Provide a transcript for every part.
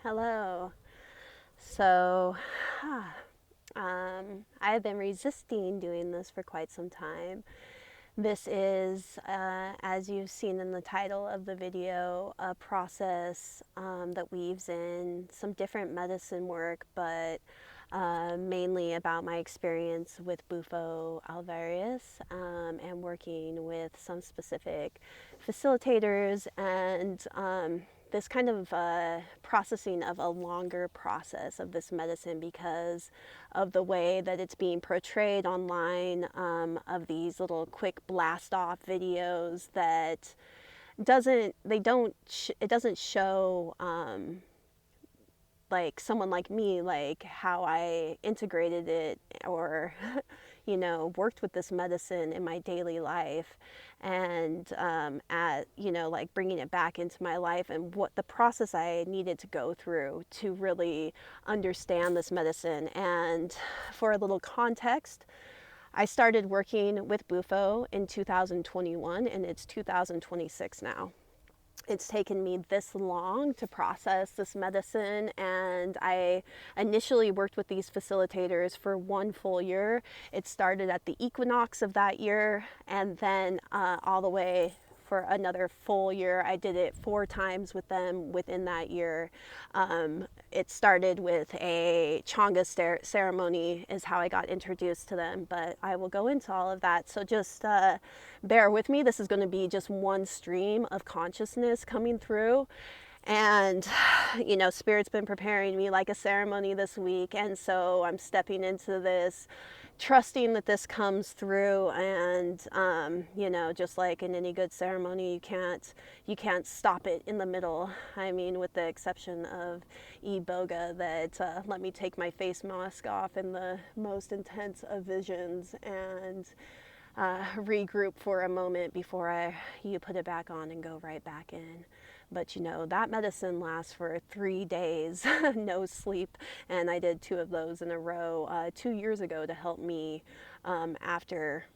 Hello. So, I've been resisting doing this for quite some time. This is, as you've seen in the title of the video, a process that weaves in some different medicine work, but mainly about my experience with Bufo alvarius and working with some specific facilitators and this kind of processing of a longer process of this medicine because of the way that it's being portrayed online, of these little quick blast off videos that it doesn't show like someone like me, like how I integrated it or worked with this medicine in my daily life, and at like bringing it back into my life and what the process I needed to go through to really understand this medicine. And for a little context, I started working with Bufo in 2021 and it's 2026 now. It's taken me this long to process this medicine, and I initially worked with these facilitators for 1 full year. It started at the equinox of that year, and then all the way for another full year. I did it 4 times with them within that year. It started with a Changa ceremony is how I got introduced to them, but I will go into all of that. So just bear with me. This is going to be just one stream of consciousness coming through. And, Spirit's been preparing me like a ceremony this week. And so I'm stepping into this, trusting that this comes through. And, just like in any good ceremony, you can't stop it in the middle. I mean, with the exception of Iboga, that let me take my face mask off in the most intense of visions and regroup for a moment before you put it back on and go right back in. But that medicine lasts for 3 days, no sleep, and I did 2 of those in a row 2 years ago to help me after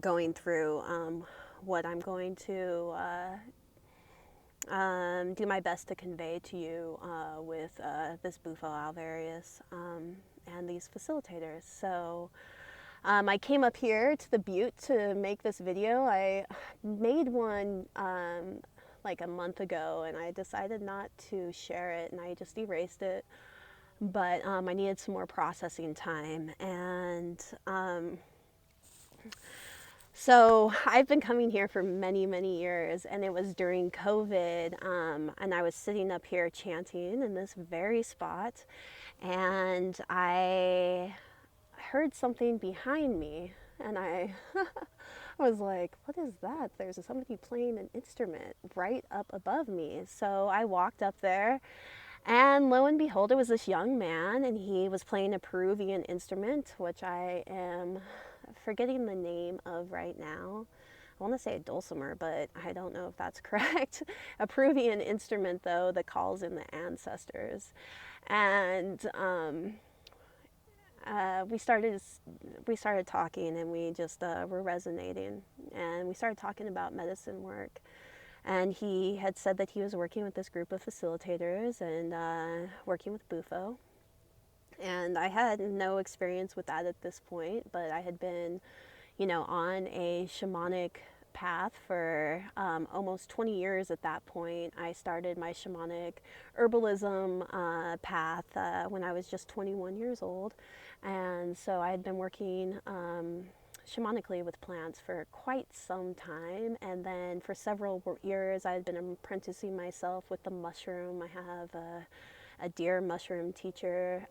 going through what I'm going to do my best to convey to you with this Bufo alvarius and these facilitators. So I came up here to the Butte to make this video. I made one like a month ago, and I decided not to share it, and I just erased it. But I needed some more processing time, and so I've been coming here for many, many years, and it was during COVID, and I was sitting up here chanting in this very spot, and I heard something behind me, and I was like, what is that? There's somebody playing an instrument right up above me. So I walked up there, and lo and behold, it was this young man, and he was playing a Peruvian instrument, which I am forgetting the name of right now. I want to say a dulcimer, but I don't know if that's correct. A Peruvian instrument, though, that calls in the ancestors. And we started talking, and we just were resonating, and we started talking about medicine work. And he had said that he was working with this group of facilitators and working with Bufo. And I had no experience with that at this point, but I had been, on a shamanic path for almost 20 years at that point. I started my shamanic herbalism path when I was just 21 years old. And so I had been working shamanically with plants for quite some time. And then for several years, I had been apprenticing myself with the mushroom. I have a deer mushroom teacher.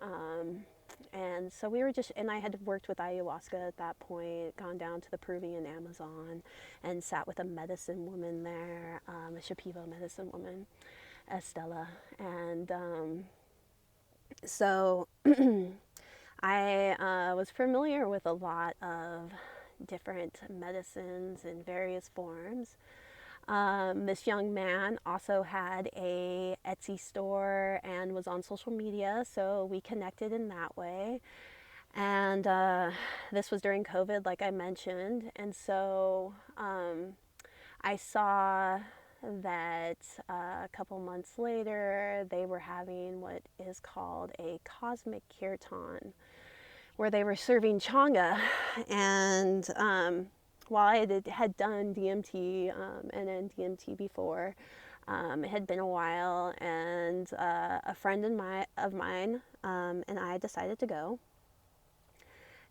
And so and I had worked with ayahuasca at that point, gone down to the Peruvian Amazon and sat with a medicine woman there, a Shipibo medicine woman, Estella. And so I was familiar with a lot of different medicines in various forms. This young man also had a Etsy store and was on social media, so we connected in that way. And this was during COVID, like I mentioned, and so I saw that a couple months later they were having what is called a cosmic kirtan, where they were serving changa. And while I had done DMT and NDMT before, it had been a while, and a friend of mine and I decided to go.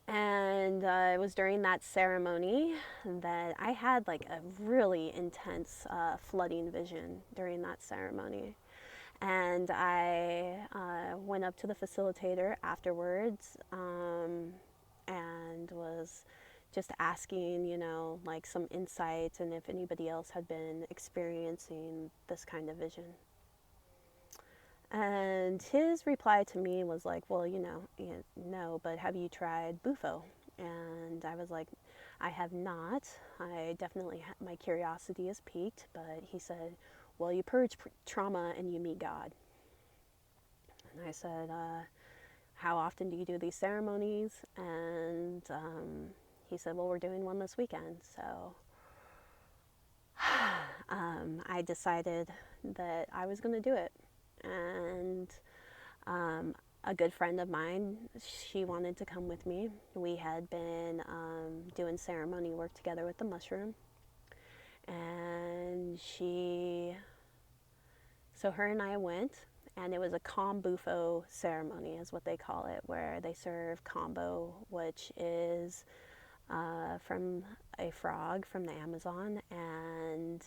And it was during that ceremony that I had like a really intense flooding vision during that ceremony. And I went up to the facilitator afterwards and was just asking, like some insights and if anybody else had been experiencing this kind of vision. And his reply to me was like, well, no, but have you tried Bufo? And I was like, I have not. I definitely, my curiosity is piqued. But he said, well, you purge trauma and you meet God. And I said, how often do you do these ceremonies? And he said, well, we're doing one this weekend. So I decided that I was going to do it. And a good friend of mine, she wanted to come with me. We had been doing ceremony work together with the mushroom. And so her and I went, and it was a Bufo ceremony is what they call it, where they serve kambo, which is from a frog from the Amazon, and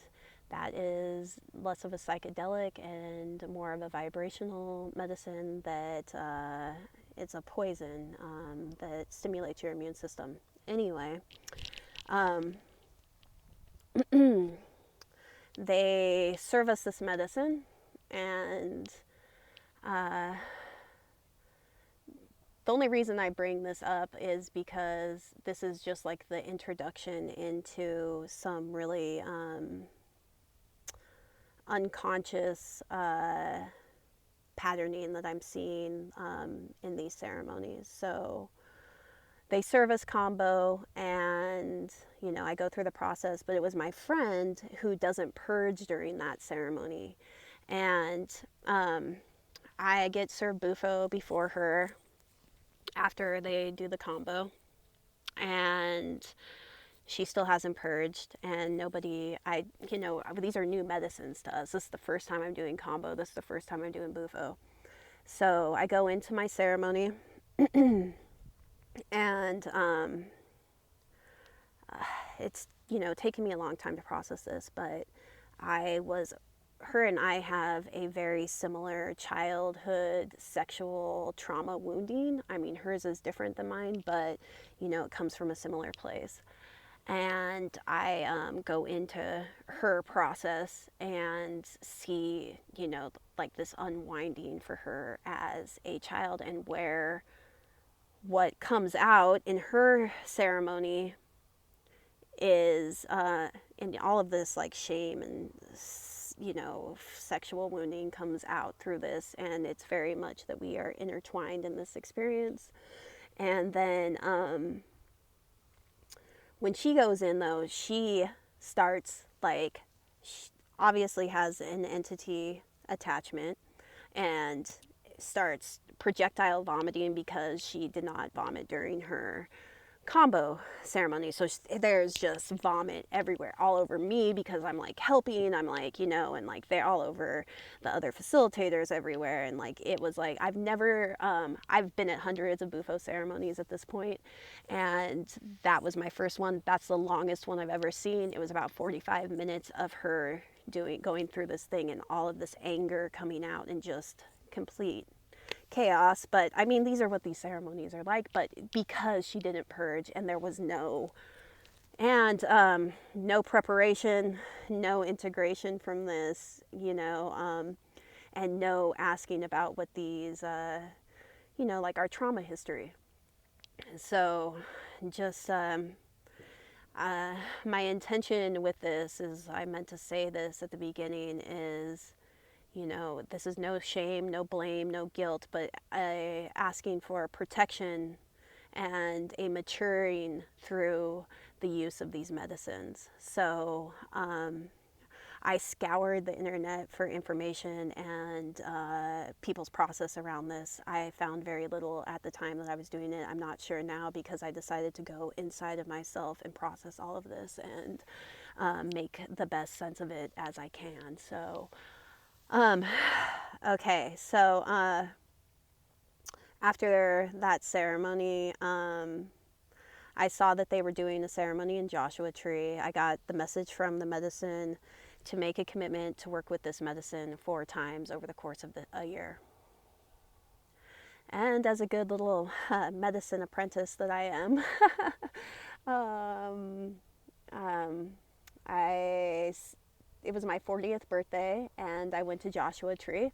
that is less of a psychedelic and more of a vibrational medicine that it's a poison that stimulates your immune system. Anyway, they serve us this medicine, and the only reason I bring this up is because this is just like the introduction into some really unconscious patterning that I'm seeing in these ceremonies. So they serve us combo, and I go through the process, but it was my friend who doesn't purge during that ceremony, and I get served Bufo before her after they do the combo, and she still hasn't purged, and these are new medicines to us. This is the first time I'm doing combo. This is the first time I'm doing Bufo. So I go into my ceremony, and it's, taken me a long time to process this, but her and I have a very similar childhood sexual trauma wounding. I mean, hers is different than mine, but, it comes from a similar place. And I go into her process and see, like this unwinding for her as a child, and what comes out in her ceremony is in all of this like shame and sexual wounding comes out through this, and it's very much that we are intertwined in this experience. And then when she goes in, though, she starts she obviously has an entity attachment and starts projectile vomiting because she did not vomit during her combo ceremony. So there's just vomit everywhere, all over me, because I'm like helping, I'm like, and like they're all over the other facilitators everywhere. And like it was like I've been at hundreds of Bufo ceremonies at this point, and that was my first one. That's the longest one I've ever seen. It was about 45 minutes of her going through this thing, and all of this anger coming out, and just complete chaos. But I mean, these are what these ceremonies are like, but because she didn't purge, and there was no preparation, no integration from this, and no asking about what these like our trauma history. So just my intention with this is, I meant to say this at the beginning, is this is no shame, no blame, no guilt, but asking for protection and a maturing through the use of these medicines. So I scoured the internet for information and people's process around this. I found very little at the time that I was doing it. I'm not sure now because I decided to go inside of myself and process all of this and make the best sense of it as I can. So, okay, so after that ceremony, I saw that they were doing a ceremony in Joshua Tree. I got the message from the medicine to make a commitment to work with this medicine 4 times over the course of a year. And as a good little medicine apprentice that I am, um, um, it was my 40th birthday, and I went to Joshua Tree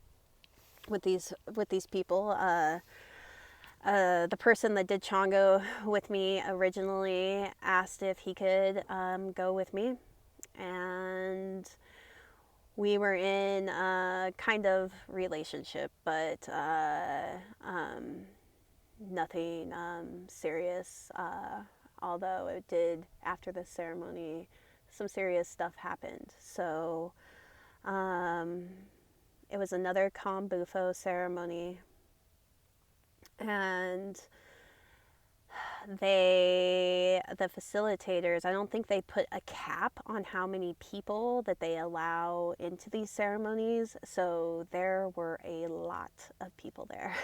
with these people. The person that did Chongo with me originally asked if he could go with me, and we were in a kind of relationship, but nothing serious. Although it did, after the ceremony, some serious stuff happened. So it was another Bufo ceremony, and the facilitators, I don't think they put a cap on how many people that they allow into these ceremonies, so there were a lot of people there.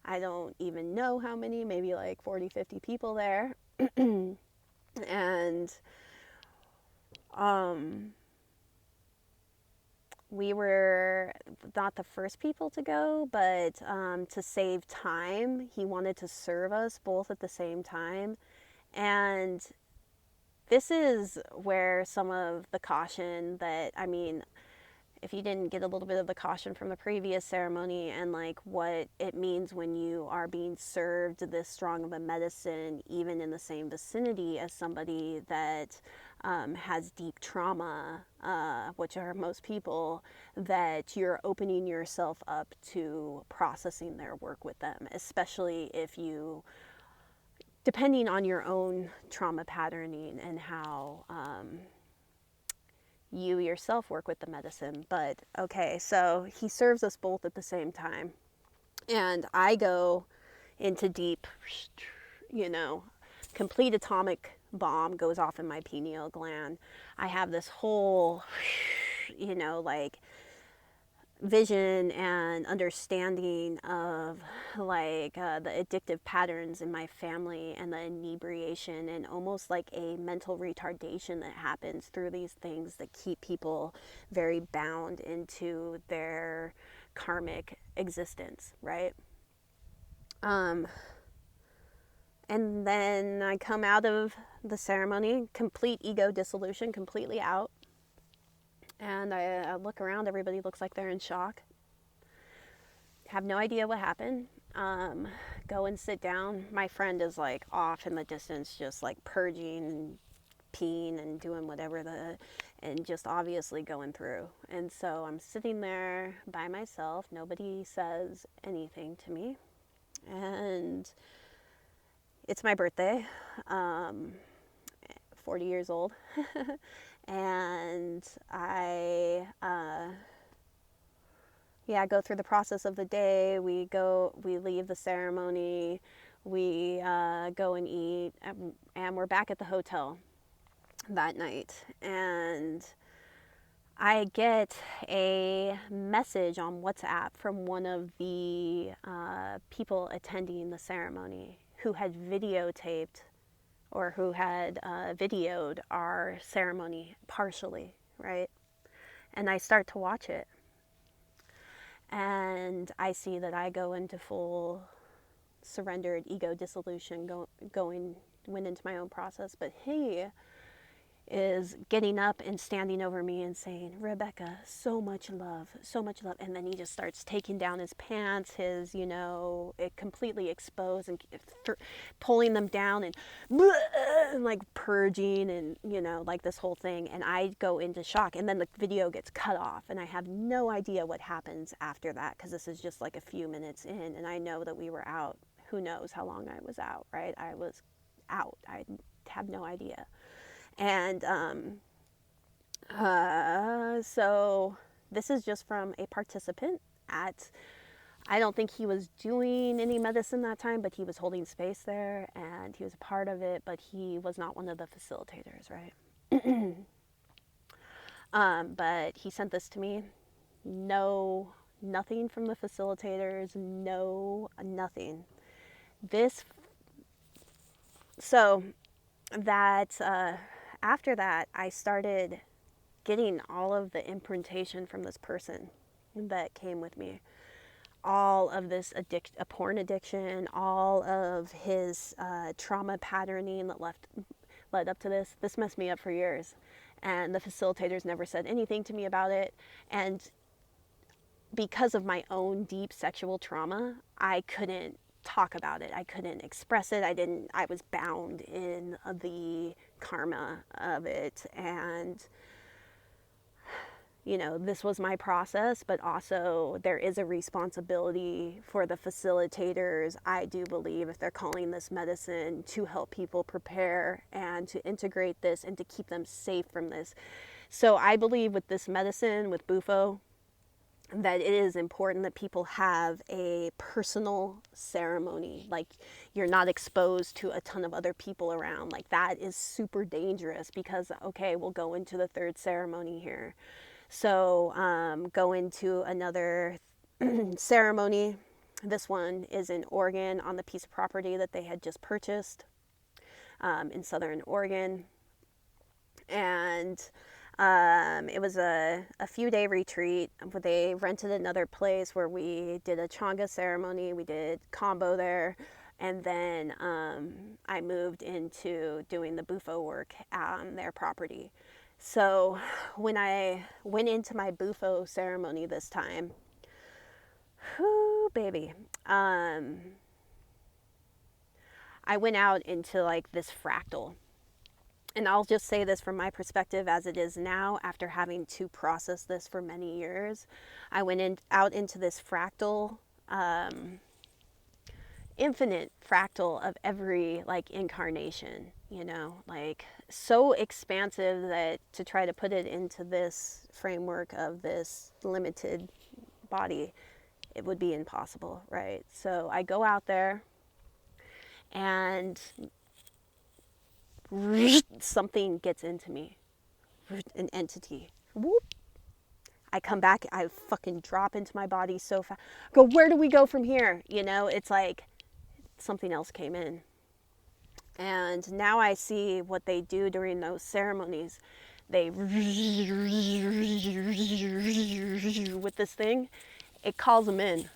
I don't even know how many, maybe like 40, 50 people there. And we were not the first people to go, but to save time, he wanted to serve us both at the same time. And this is where some of the caution that, I mean, if you didn't get a little bit of the caution from the previous ceremony and like what it means when you are being served this strong of a medicine, even in the same vicinity as somebody that has deep trauma, which are most people, that you're opening yourself up to processing their work with them, especially if you, depending on your own trauma patterning and how you yourself work with the medicine. But okay, so he serves us both at the same time, and I go into deep, complete atomic bomb goes off in my pineal gland. I have this whole, like vision and understanding of like the addictive patterns in my family and the inebriation and almost like a mental retardation that happens through these things that keep people very bound into their karmic existence, right? And then I come out of the ceremony, complete ego dissolution, completely out. And I look around, everybody looks like they're in shock. Have no idea what happened. Go and sit down. My friend is like off in the distance, just like purging and peeing and doing whatever and just obviously going through. And so I'm sitting there by myself. Nobody says anything to me. And it's my birthday, 40 years old. And I go through the process of the day. We leave the ceremony, we go and eat, and we're back at the hotel that night. And I get a message on WhatsApp from one of the people attending the ceremony who had videotaped or who had videoed our ceremony partially, right? And I start to watch it. And I see that I go into full surrendered ego dissolution, went into my own process. But he is getting up and standing over me and saying, Rebecca, so much love, so much love. And then he just starts taking down his pants, it completely exposed, and pulling them down and like purging and, like this whole thing. And I go into shock, and then the video gets cut off, and I have no idea what happens after that, because this is just like a few minutes in, and I know that we were out. Who knows how long I was out, right? I was out. I have no idea. And So this is just from a participant at, I don't think he was doing any medicine that time, but he was holding space there and he was a part of it, but he was not one of the facilitators, right? But he sent this to me. No, nothing from the facilitators, no, nothing. This, so that, after that, I started getting all of the imprintation from this person that came with me. All of this a porn addiction, all of his trauma patterning that led up to this. This messed me up for years. And the facilitators never said anything to me about it. And because of my own deep sexual trauma, I couldn't talk about it. I couldn't express it. I was bound in the karma of it. And this was my process, but also there is a responsibility for the facilitators, I do believe, if they're calling this medicine, to help people prepare and to integrate this and to keep them safe from this. So I believe with this medicine, with Bufo, that it is important that people have a personal ceremony. Like, you're not exposed to a ton of other people around. Like, that is super dangerous because, okay, we'll go into the third ceremony here. So go into another ceremony. This one is in Oregon on the piece of property that they had just purchased in Southern Oregon. And it was a few-day retreat. They rented another place where we did a Changa ceremony. We did combo there. And then I moved into doing the Bufo work on their property. So when I went into my Bufo ceremony this time, whoo, baby, I went out into like this fractal. And I'll just say this from my perspective as it is now, after having to process this for many years. I went out into this fractal, infinite fractal of every like incarnation, like so expansive that to try to put it into this framework of this limited body, it would be impossible, right? So I go out there and something gets into me, an entity. Whoop. I come back, I fucking drop into my body so fast. Go, where do we go from here? It's like something else came in. And now I see what they do during those ceremonies. They, with this thing, it calls them in.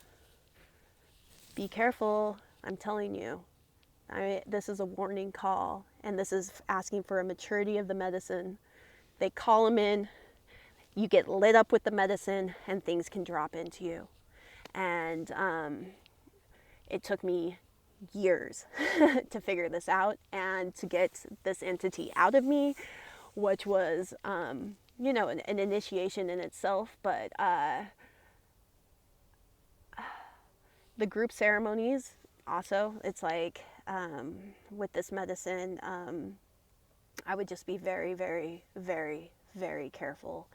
Be careful, I'm telling you. This is a warning call, and this is asking for a maturity of the medicine. They call them in, you get lit up with the medicine, and things can drop into you. And it took me years to figure this out and to get this entity out of me, which was, an initiation in itself. But the group ceremonies also, it's like, with this medicine, I would just be very, very, very, very careful.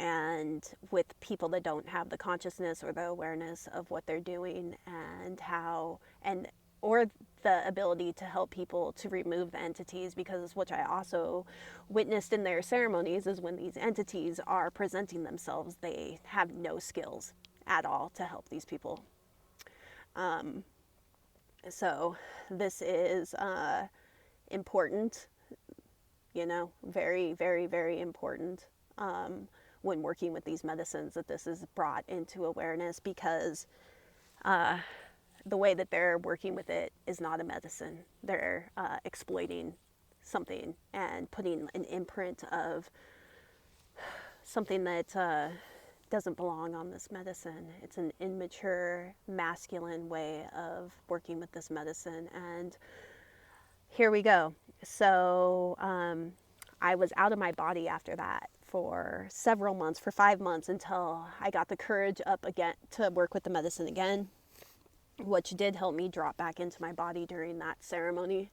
And with people that don't have the consciousness or the awareness of what they're doing and how, or the ability to help people to remove the entities, because what I also witnessed in their ceremonies is when these entities are presenting themselves, they have no skills at all to help these people. So this is important, very, very, very important when working with these medicines, that this is brought into awareness, because the way that they're working with it is not a medicine. They're exploiting something and putting an imprint of something that doesn't belong on this medicine. It's an immature, masculine way of working with this medicine. And here we go. So I was out of my body after that for several months, for 5 months, until I got the courage up again to work with the medicine again, which did help me drop back into my body during that ceremony.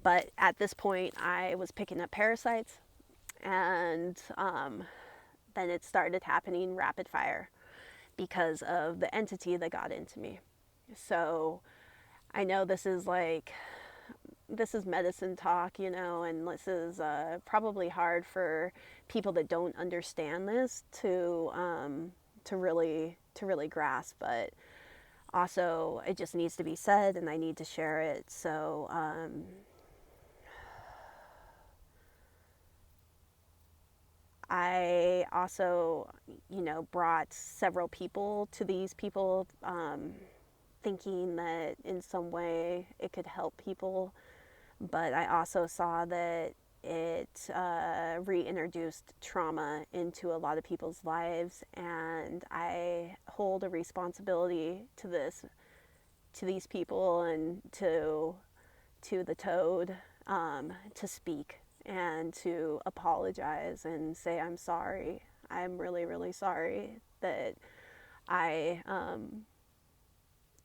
But at this point, I was picking up parasites, And then it started happening rapid fire because of the entity that got into me. So I know this is medicine talk, and this is probably hard for people that don't understand this to really grasp, but also it just needs to be said, and I need to share it. So I also, brought several people to these people, thinking that in some way it could help people. But I also saw that it reintroduced trauma into a lot of people's lives, and I hold a responsibility to these people, and to the toad, to speak and to apologize and say I'm sorry. I'm really, really sorry that I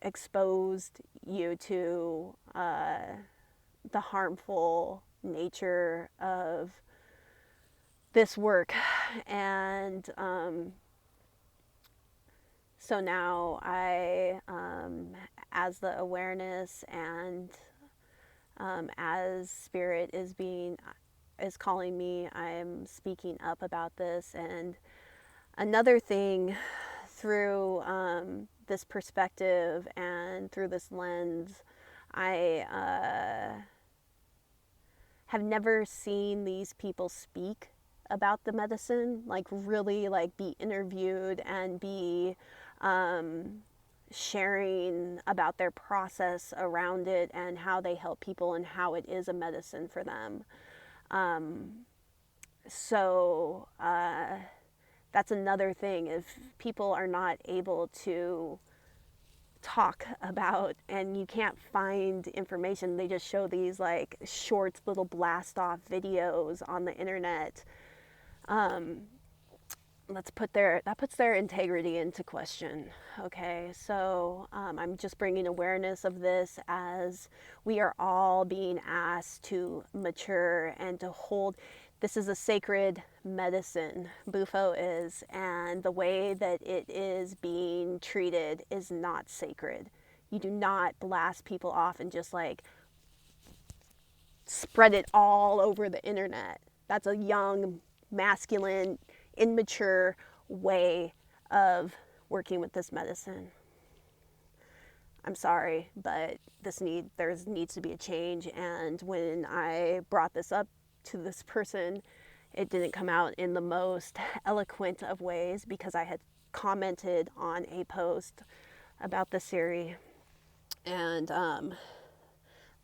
exposed you to the harmful nature of this work. And so now as the awareness and as spirit is calling me, I'm speaking up about this. And another thing, through this perspective and through this lens, I have never seen these people speak about the medicine, like really like be interviewed and be sharing about their process around it and how they help people and how it is a medicine for them. So that's another thing. If people are not able to talk about, and you can't find information, they just show these like short little blast off videos on the internet, that puts their integrity into question. Okay, so I'm just bringing awareness of this, as we are all being asked to mature and to hold. This is a sacred medicine, Bufo is, and the way that it is being treated is not sacred. You do not blast people off and just like spread it all over the internet. That's a young, masculine, immature way of working with this medicine. I'm sorry, but there needs to be a change. And when I brought this up to this person, it didn't come out in the most eloquent of ways, because I had commented on a post about the series, and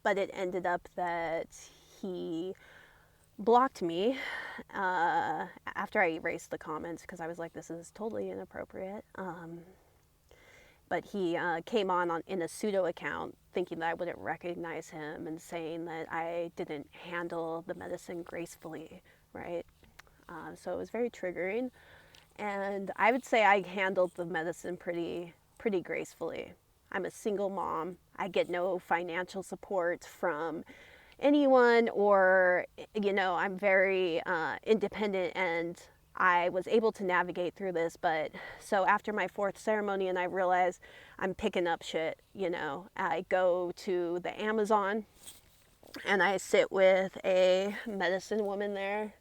but it ended up that he blocked me after I erased the comments, because I was like, this is totally inappropriate. But he came on in a pseudo account, thinking that I wouldn't recognize him, and saying that I didn't handle the medicine gracefully, right? So it was very triggering. And I would say I handled the medicine pretty gracefully. I'm a single mom. I get no financial support from anyone, or I'm very independent, and I was able to navigate through this. But so after my 4th ceremony, and I realized I'm picking up shit, I go to the Amazon and I sit with a medicine woman there,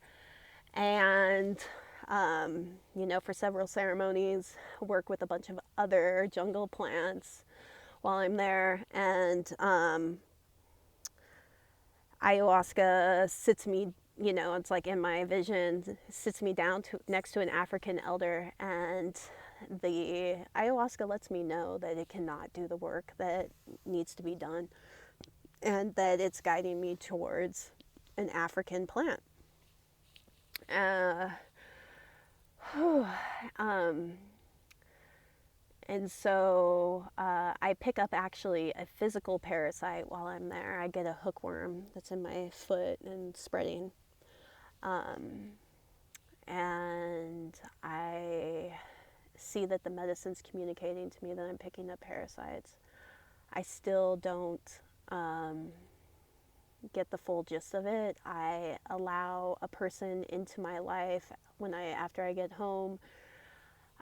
and for several ceremonies, work with a bunch of other jungle plants while I'm there. And ayahuasca sits me, it's like in my vision, sits me down next to an African elder, and the ayahuasca lets me know that it cannot do the work that needs to be done, and that it's guiding me towards an African plant. And so I pick up actually a physical parasite while I'm there. I get a hookworm that's in my foot and spreading. And I see that the medicine's communicating to me that I'm picking up parasites. I still don't get the full gist of it. I allow a person into my life after I get home.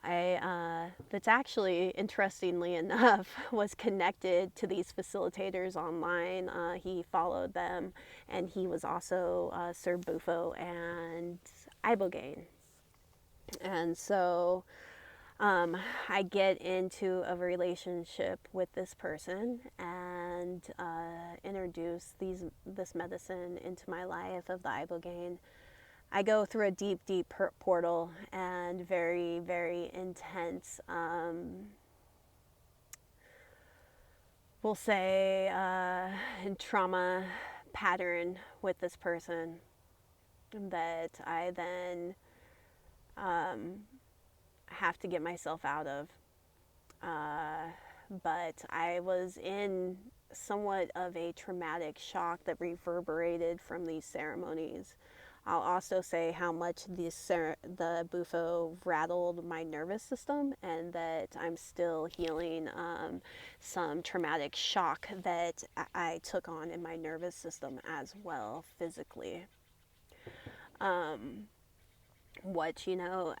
That's actually, interestingly enough, was connected to these facilitators online. He followed them, and he was also Sir Bufo and Ibogaine. And so I get into a relationship with this person and introduce this medicine into my life of the Ibogaine. I go through a deep, deep portal and very, very intense, we'll say, trauma pattern with this person that I then have to get myself out of. But I was in somewhat of a traumatic shock that reverberated from these ceremonies. I'll also say how much the Bufo rattled my nervous system, and that I'm still healing some traumatic shock that I took on in my nervous system as well, physically. What,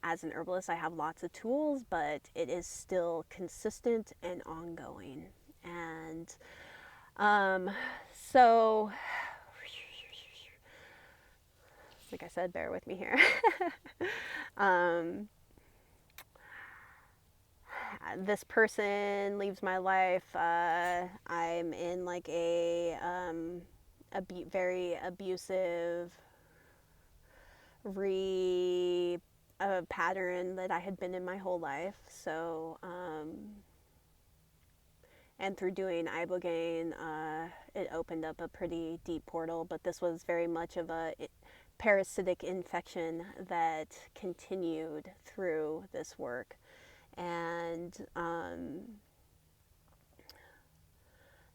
as an herbalist, I have lots of tools, but it is still consistent and ongoing. And so, like I said, bear with me here. This person leaves my life. I'm in like a very abusive pattern that I had been in my whole life. So, and through doing Ibogaine, it opened up a pretty deep portal. But this was very much of a parasitic infection that continued through this work. And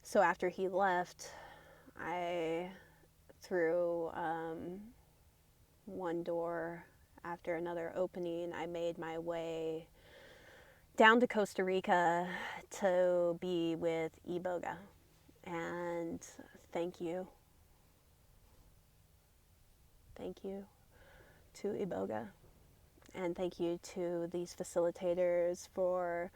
so after he left, I, through one door after another opening, I made my way down to Costa Rica to be with Iboga. And thank you. Thank you to Iboga. And thank you to these facilitators for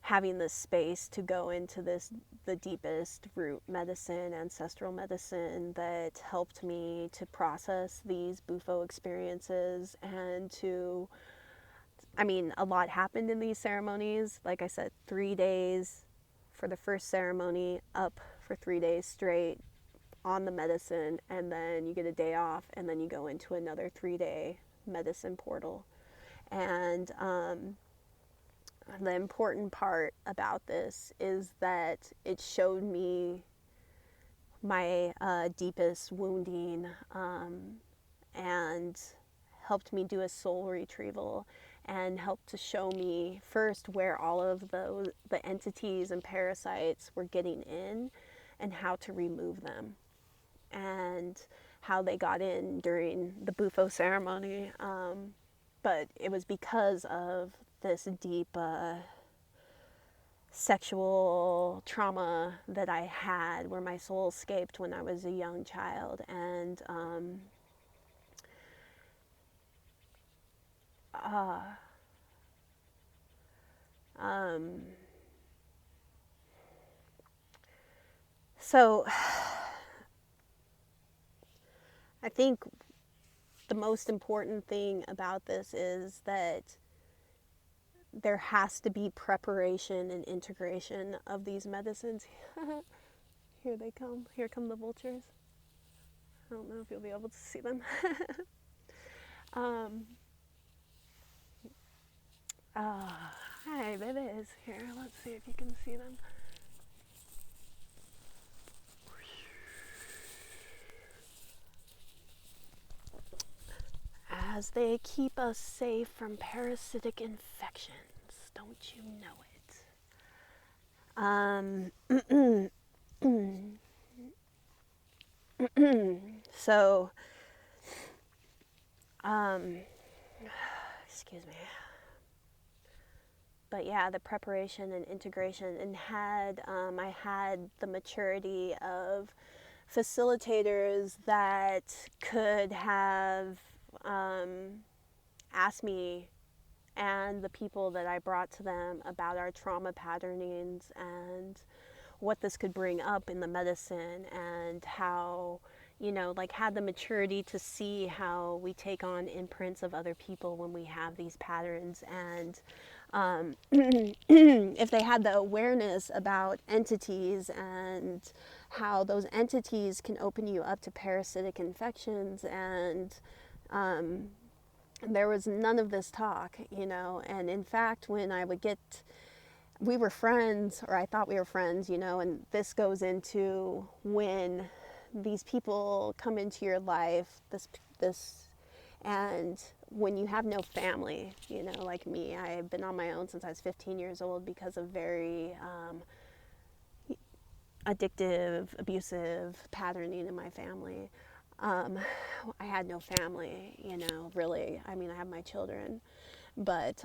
having this space to go into the deepest root medicine, ancestral medicine that helped me to process these Bufo experiences and a lot happened in these ceremonies. Like I said, 3 days for the first ceremony, up for 3 days straight on the medicine, and then you get a day off, and then you go into another 3-day medicine portal. And the important part about this is that it showed me my deepest wounding, and helped me do a soul retrieval, and helped to show me first where all of the entities and parasites were getting in and how to remove them, and how they got in during the Bufo ceremony. But it was because of this deep sexual trauma that I had, where my soul escaped when I was a young child. And so I think the most important thing about this is that there has to be preparation and integration of these medicines. Here they come. Here come the vultures. I don't know if you'll be able to see them. Hi, babies. Here, let's see if you can see them. As they keep us safe from parasitic infections. Don't you know it? So, excuse me. But yeah, the preparation and integration, and I had the maturity of facilitators that could have asked me and the people that I brought to them about our trauma patternings and what this could bring up in the medicine, and how, like, had the maturity to see how we take on imprints of other people when we have these patterns, and if they had the awareness about entities and how those entities can open you up to parasitic infections. And there was none of this talk, and in fact, when I would get, we were friends, or I thought we were friends, and this goes into when these people come into your life, and when you have no family, like me, I've been on my own since I was 15 years old because of very addictive, abusive patterning in my family. I had no family, really. I mean, I have my children, but,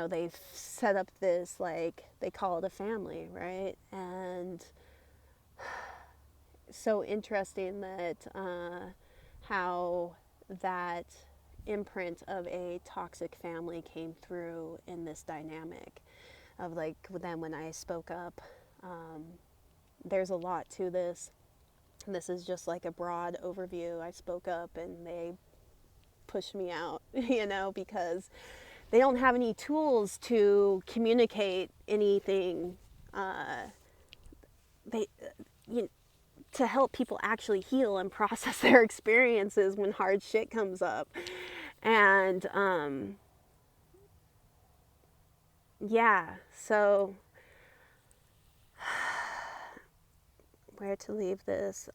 they've set up this, like, they call it a family, right? And so interesting that how that imprint of a toxic family came through in this dynamic of, like, then when I spoke up. There's a lot to this. This is just like a broad overview. I spoke up and they pushed me out, because they don't have any tools to communicate anything. To help people actually heal and process their experiences when hard shit comes up. And so where to leave this?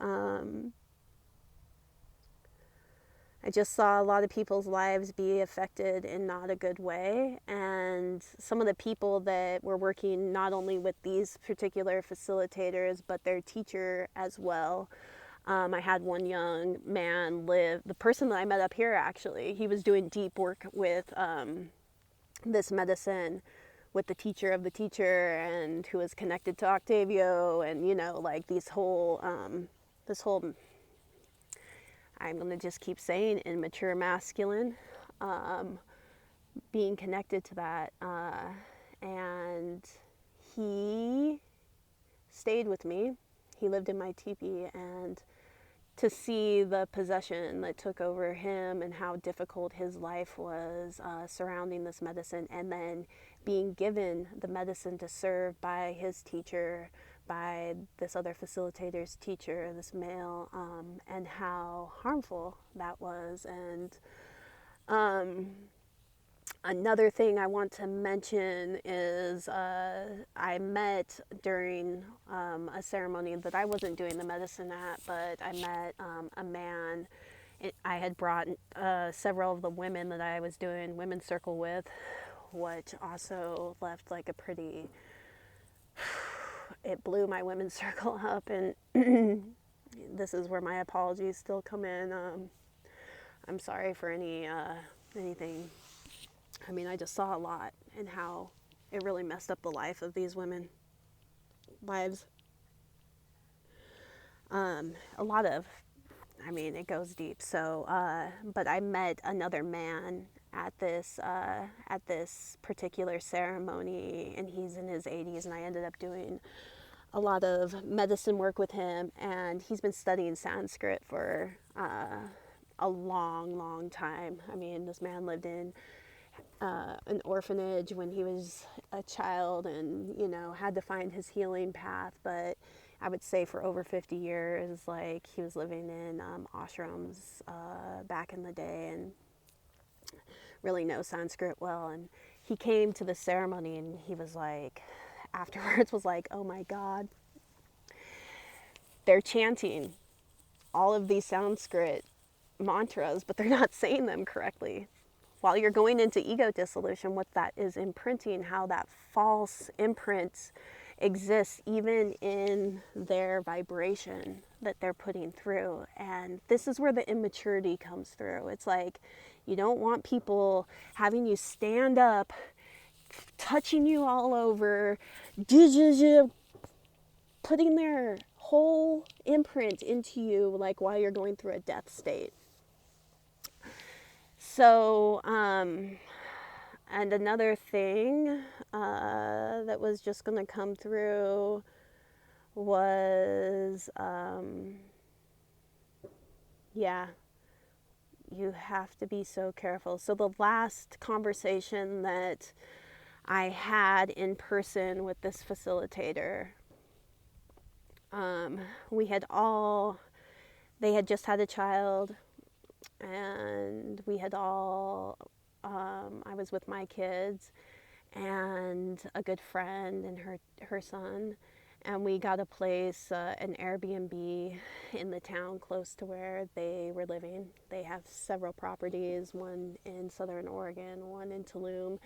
I just saw a lot of people's lives be affected in not a good way, and some of the people that were working not only with these particular facilitators but their teacher as well. I had one young man the person that I met up here, actually, he was doing deep work with this medicine with the teacher of the teacher, and who was connected to Octavio, and like this whole I'm going to just keep saying immature masculine, being connected to that. And he stayed with me. He lived in my teepee, and to see the possession that took over him and how difficult his life was surrounding this medicine, and then being given the medicine to serve by his teacher, by this other facilitator's teacher, this male, and how harmful that was. And another thing I want to mention is I met during a ceremony that I wasn't doing the medicine at, but I met a man. I had brought several of the women that I was doing women's circle with, which also left like a pretty... it blew my women's circle up, and this is where my apologies still come in. I'm sorry for anything. I mean, I just saw a lot, and how it really messed up the life of these women. Lives. A lot of, it goes deep. So, but I met another man at this particular ceremony, and he's in his 80s, and I ended up doing a lot of medicine work with him, and he's been studying Sanskrit for a long time. I mean, this man lived in an orphanage when he was a child, and had to find his healing path. But I would say for over 50 years, like, he was living in ashrams back in the day, and really knows Sanskrit well. And he came to the ceremony, and he was like, afterwards was like, oh my God, they're chanting all of these Sanskrit mantras, but they're not saying them correctly. While you're going into ego dissolution, what that is imprinting, how that false imprint exists even in their vibration that they're putting through. And this is where the immaturity comes through. It's like, you don't want people having you stand up, touching you all over, putting their whole imprint into you, like while you're going through a death state. So, and another thing that was just going to come through was, yeah, you have to be so careful. So the last conversation that I had in person with this facilitator, we had all, they had just had a child, and we had all, I was with my kids and a good friend and her son, and we got a place, an Airbnb in the town close to where they were living. They have several properties, one in Southern Oregon, one in Tulum,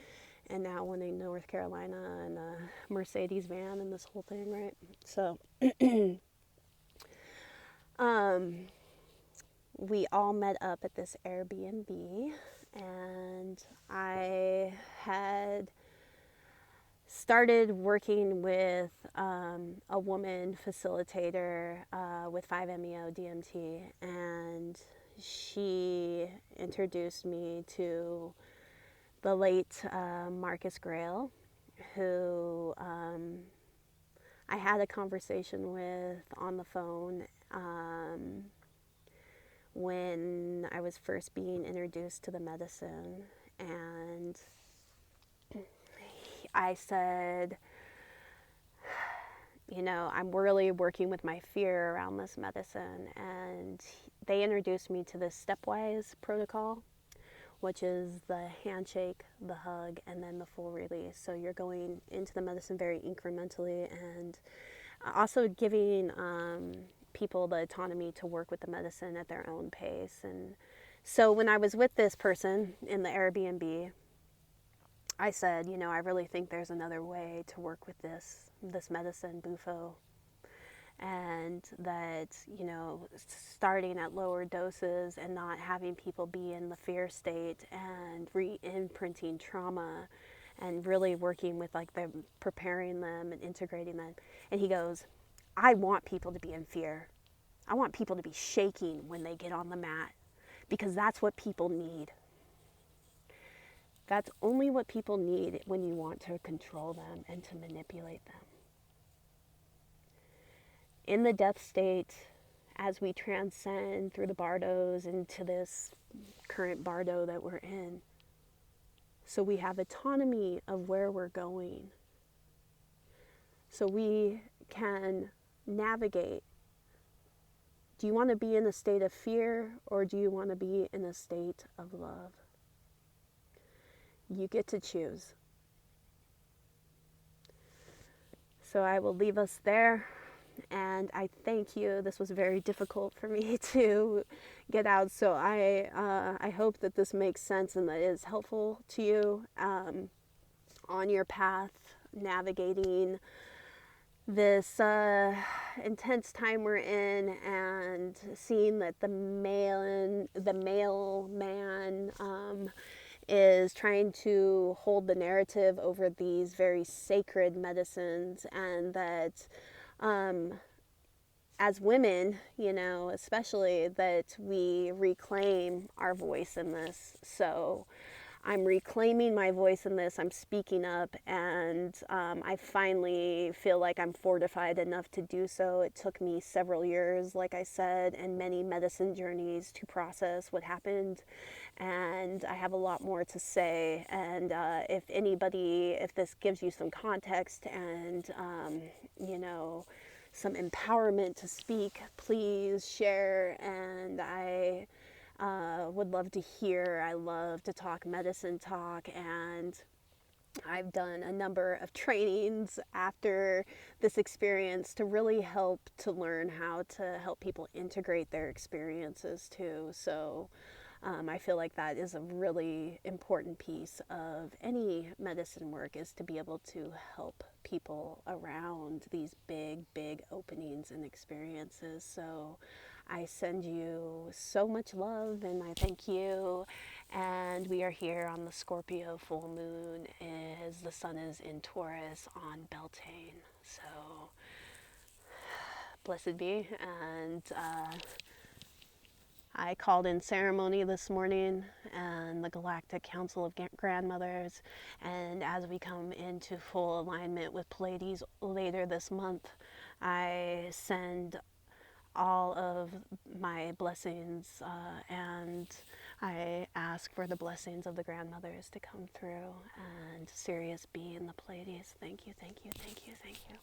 and now one in North Carolina, and a Mercedes van and this whole thing, right? So we all met up at this Airbnb, and I had started working with a woman facilitator with 5meoDMT, and she introduced me to the late Marcus Grail, who I had a conversation with on the phone when I was first being introduced to the medicine. And I said, you know, I'm really working with my fear around this medicine. And they introduced me to this stepwise protocol, which is the handshake, the hug, and then the full release. So you're going into the medicine very incrementally, and also giving people the autonomy to work with the medicine at their own pace. And so when I was with this person in the Airbnb, I said, you know, I really think there's another way to work with this medicine, Bufo, and that, you know, starting at lower doses and not having people be in the fear state and re-imprinting trauma and really working with like them, preparing them and integrating them. And he goes, I want people to be in fear. I want people to be shaking when they get on the mat, because that's what people need. That's only what people need when you want to control them and to manipulate them. In the death state, as we transcend through the bardos into this current bardo that we're in, so we have autonomy of where we're going. So we can navigate. Do you want to be in a state of fear, or do you want to be in a state of love? You get to choose. So I will leave us there, and I thank you. This was very difficult for me to get out, so I hope that this makes sense and that it is helpful to you on your path navigating this intense time we're in, and seeing that the male man is trying to hold the narrative over these very sacred medicines, and that as women, you know, especially, that we reclaim our voice in this. So I'm reclaiming my voice in this. I'm speaking up, and I finally feel like I'm fortified enough to do so. It took me several years, like I said, and many medicine journeys to process what happened, and I have a lot more to say. And if this gives you some context and, you know, some empowerment to speak, please share. And I would love to hear. I love to talk medicine talk, and I've done a number of trainings after this experience to really help to learn how to help people integrate their experiences too. So I feel like that is a really important piece of any medicine work, is to be able to help people around these big, big openings and experiences. So I send you so much love, and I thank you. And we are here on the Scorpio full moon as the sun is in Taurus on Beltane. So Blessed be. And I called in ceremony this morning and the Galactic Council of Grandmothers, and as we come into full alignment with Pleiades later this month, I send all of my blessings and I ask for the blessings of the grandmothers to come through, and Sirius be in the Pleiades. Thank you, thank you, thank you, thank you.